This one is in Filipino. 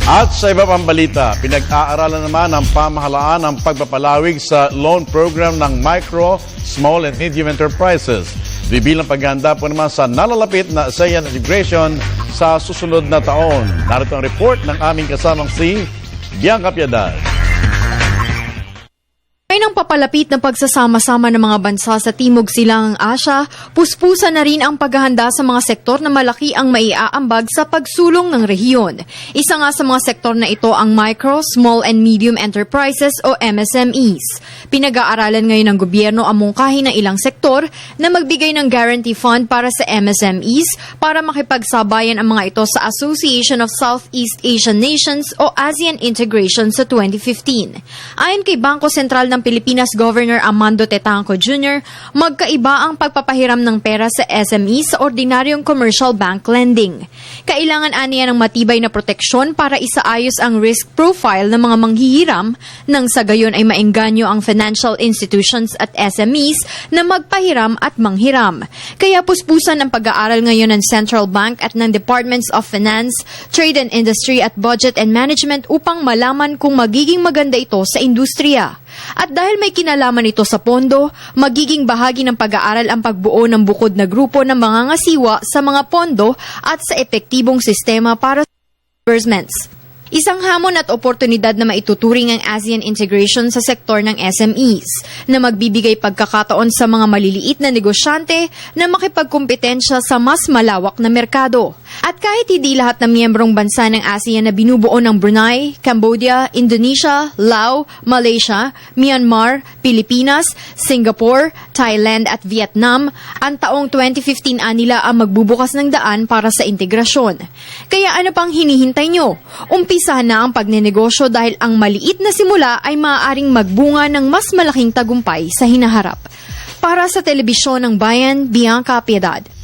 At sa iba pang balita, pinag-aaralan naman ng pamahalaan ang pagpapalawig sa loan program ng micro, small and medium enterprises. Bibilang paghahanda po naman sa nalalapit na ASEAN integration sa susunod na taon. Narito ang report ng aming kasamang si Bianca Piedad. Ay ng papalapit na pagsasama-sama ng mga bansa sa Timog Silangang Asya, puspusan na rin ang paghahanda sa mga sektor na malaki ang maiaambag sa pagsulong ng rehiyon. Isa nga sa mga sektor na ito ang Micro, Small and Medium Enterprises o MSMEs. Pinag-aaralan ngayon ng gobyerno ang mungkahi ng ilang sektor na magbigay ng guarantee fund para sa MSMEs para makipagsabayan ang mga ito sa Association of Southeast Asian Nations o ASEAN Integration sa 2015. Ayon kay Bangko Sentral ng Pilipinas Governor Amando Tetangco Jr., magkaiba ang pagpapahiram ng pera sa SME sa ordinaryong commercial bank lending. Kailangan aniya ng matibay na proteksyon para isaayos ang risk profile ng mga manghihiram nang sa gayon ay maengganyo ang financial institutions at SMEs na magpahiram at manghiram. Kaya puspusan ang pag-aaral ngayon ng Central Bank at ng Departments of Finance, Trade and Industry at Budget and Management upang malaman kung magiging maganda ito sa industriya. At dahil may kinalaman ito sa pondo, magiging bahagi ng pag-aaral ang pagbuo ng bukod na grupo ng mga ngasiwa sa mga pondo at sa epektibong sistema para sa disbursements. Isang hamon at oportunidad na maituturing ang ASEAN integration sa sektor ng SMEs na magbibigay pagkakataon sa mga maliliit na negosyante na makipagkumpetensya sa mas malawak na merkado. At kahit hindi lahat ng miyembrong bansa ng ASEAN na binubuo ng Brunei, Cambodia, Indonesia, Laos, Malaysia, Myanmar, Pilipinas, Singapore, Thailand at Vietnam, ang taong 2015 nila ang magbubukas ng daan para sa integrasyon. Kaya ano pang hinihintay nyo? Umpisahan na ang pagnenegosyo dahil ang maliit na simula ay maaaring magbunga ng mas malaking tagumpay sa hinaharap. Para sa Telebisyon ng Bayan, Bianca Piedad.